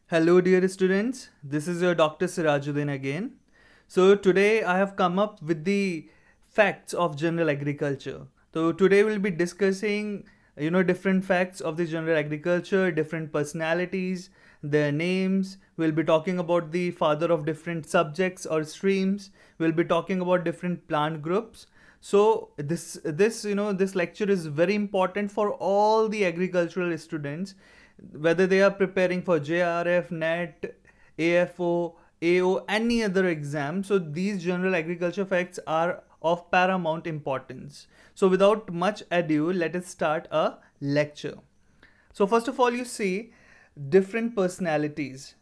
Hello, dear students. This is your Dr. Sirajuddin again. So, today I have come up with the facts of general agriculture. So, today we'll be discussing, different facts of the general agriculture, different personalities, their names. We'll be talking about the father of different subjects or streams. We'll be talking about different plant groups. So this lecture is very important for all the agricultural students, whether they are preparing for JRF, NET, AFO, AO, any other exam. So these general agriculture facts are of paramount importance. So without much ado, let us start a lecture. So first of all, you see different personalities.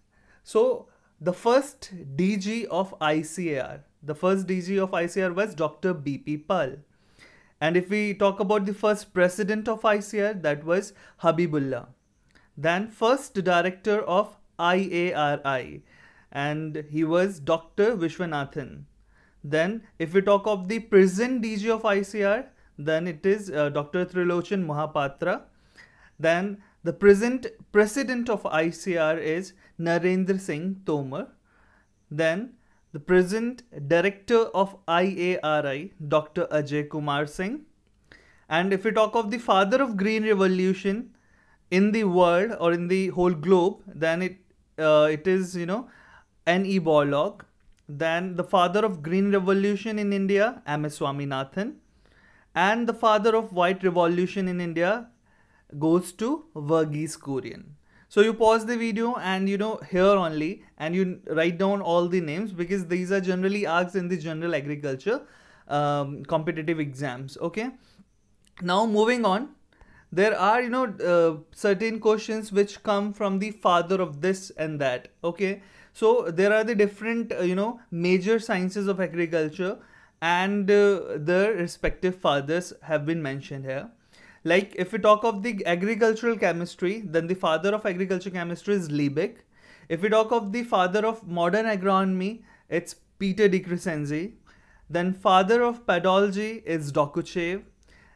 So the first DG of ICAR, was Dr. BP Pal. And if we talk about the first president of ICAR, that was Habibullah. Then first director of IARI, and he was Dr. Vishwanathan. Then if we talk of the present DG of ICAR, then it is Dr. Trilochan Mohapatra. Then the present president of ICAR is Narendra Singh Tomar. Then the present director of IARI, Dr. Ajay Kumar Singh. And if we talk of the father of Green Revolution in the world or in the whole globe, then it is N.E. Borlaug. Then the father of Green Revolution in India, M.S. Swaminathan. And the father of White Revolution in India goes to Verghese Kurian. So you pause the video and here only, and you write down all the names, because these are generally asked in the general agriculture competitive exams. Okay. Now moving on, there are certain questions which come from the father of this and that. Okay. So there are the different major sciences of agriculture, and their respective fathers have been mentioned here. Like if we talk of the agricultural chemistry, then the father of agricultural chemistry is Liebig. If we talk of the father of modern agronomy, it's Peter de Crescenzi. Then father of pedology is Dokuchev.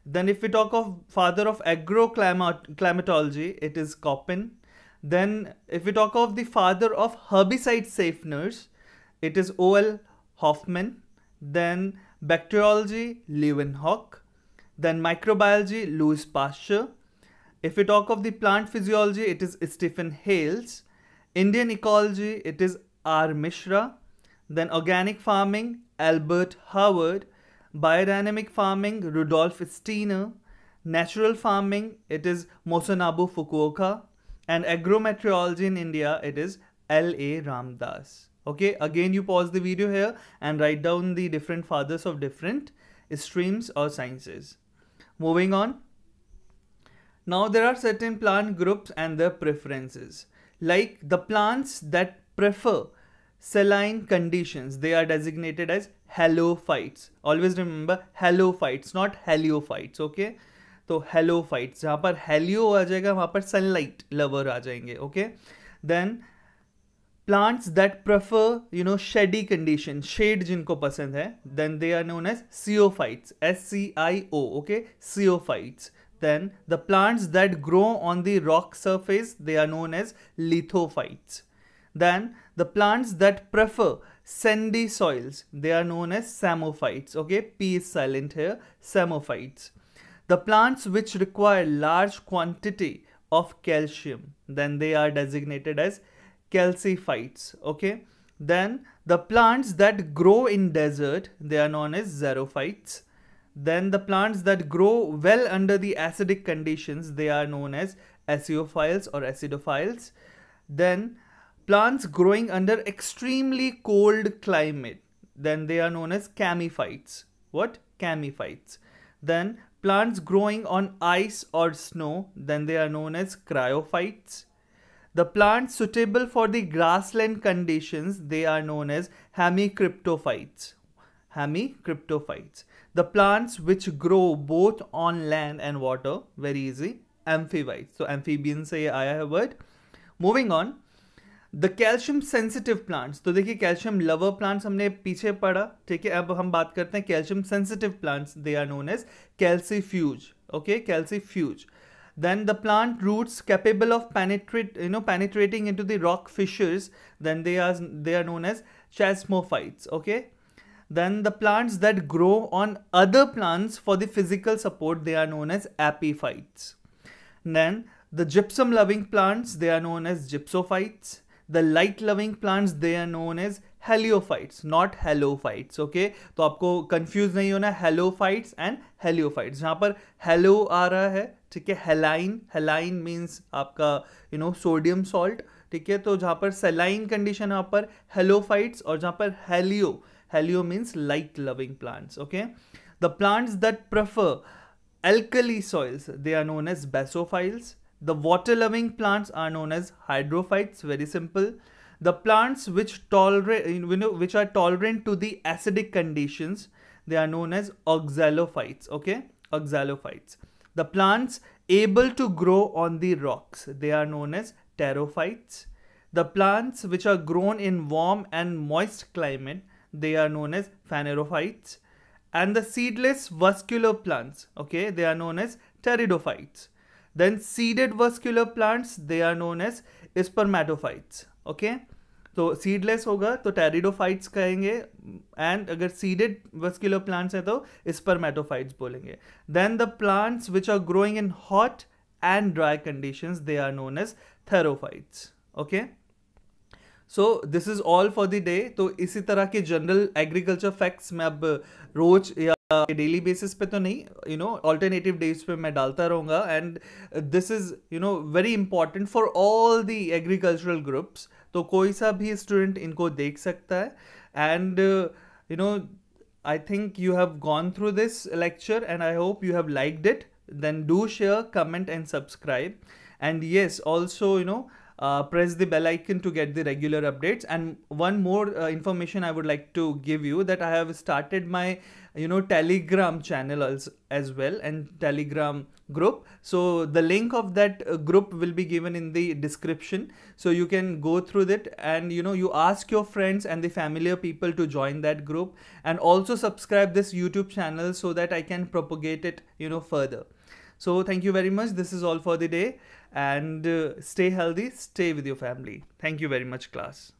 Then if we talk of father of agroclimatology, it is Koppen. Then if we talk of the father of herbicide safeners, it is O.L. Hoffman. Then bacteriology, Leeuwenhoek. Then microbiology, Louis Pasteur. If we talk of the plant physiology, it is Stephen Hales. Indian ecology, it is R. Mishra. Then organic farming, Albert Howard. Biodynamic farming, Rudolf Steiner. Natural farming, it is Mosonabu Fukuoka. And agrometeorology in India, it is L.A. Ramdas. Okay, again you pause the video here and write down the different fathers of different streams or sciences. Moving on. Now there are certain plant groups and their preferences. Like the plants that prefer saline conditions, they are designated as halophytes. Always remember halophytes, not heliophytes. Okay. तो halophytes, जहाँ पर Helio आ जाएगा वहाँ पर sunlight lover आ जाएंगे. Okay. Then plants that prefer shady condition, shade जिनको पसंद है, then they are known as Sciophytes, SCIO. Okay, Sciophytes. Then the plants that grow on the rock surface, they are known as Lithophytes. Then the plants that prefer sandy soils, they are known as Psammophytes. Okay, P is silent here, Psammophytes. The plants which require large quantity of calcium, then they are designated as calciphytes. Okay. Then the plants that grow in desert, they are known as xerophytes. Then the plants that grow well under the acidic conditions, they are known as aciophiles or acidophiles. Then plants growing under extremely cold climate, then they are known as chamiphytes. What? Chamiphytes. Then plants growing on ice or snow, then they are known as cryophytes. The plants suitable for the grassland conditions, they are known as hemicryptophytes. Hemicryptophytes. The plants which grow both on land and water, very easy, amphibites. So amphibian से ये आया है word. Moving on. The calcium sensitive plants. तो देखिए calcium lover plants हमने पीछे पढ़ा, ठीक है. अब हम बात करते हैं calcium sensitive plants. They are known as calcifuge. Okay, calcifuge. Then the plant roots capable of penetrating into the rock fissures, then they are known as chasmophytes. Okay. Then the plants that grow on other plants for the physical support, they are known as epiphytes. Then the gypsum loving plants, they are known as gypsophytes. The light loving plants, they are known as heliophytes, not halophytes. Okay, तो आपको confuse नहीं होना, halophytes and heliophytes. जहां पर hello आ रहा है, ठीक है, हेलाइन, हेलाइन मीन्स आपका सोडियम सॉल्ट. ठीक है, तो जहां पर सेलाइन कंडीशन है वहां पर हेलोफाइट्स, और जहां पर Helio means light loving plants. Okay, the plants that prefer alkali soils, they are known as basophiles. The water loving plants are known as hydrophytes. Very simple. The plants which are tolerant to the acidic conditions, they are known as oxalophytes. Okay, oxalophytes. The plants able to grow on the rocks, they are known as pterophytes. The plants which are grown in warm and moist climate, they are known as phanerophytes. And the seedless vascular plants, okay, they are known as pteridophytes. Then seeded vascular plants, they are known as spermatophytes. Okay, तो seedless होगा तो pteridophytes कहेंगे, and अगर seeded vascular plants है तो spermatophytes बोलेंगे. Then the plants which are growing in hot and dry conditions, they are known as therophytes. Okay, so this is all for the day. तो इसी तरह के जनरल एग्रीकल्चर फैक्ट्स मैं अब रोज या डेली बेसिस पे तो नहीं, ऑल्टरनेटिव डेज पे मैं डालता रहूँगा. And this is very important for all the agricultural groups. तो कोई सा भी स्टूडेंट इनको देख सकता है. And I think you have gone through this lecture and I hope you have liked it. Then do share, comment and subscribe. And yes, also, press the bell icon to get the regular updates. And one more information I would like to give you, that I have started my Telegram channel as well, and Telegram group. So the link of that group will be given in the description, so you can go through that, and you ask your friends and the familiar people to join that group, and also subscribe this YouTube channel so that I can propagate it further. So thank you very much. This is all for the day, and stay healthy, stay with your family. Thank you very much, class.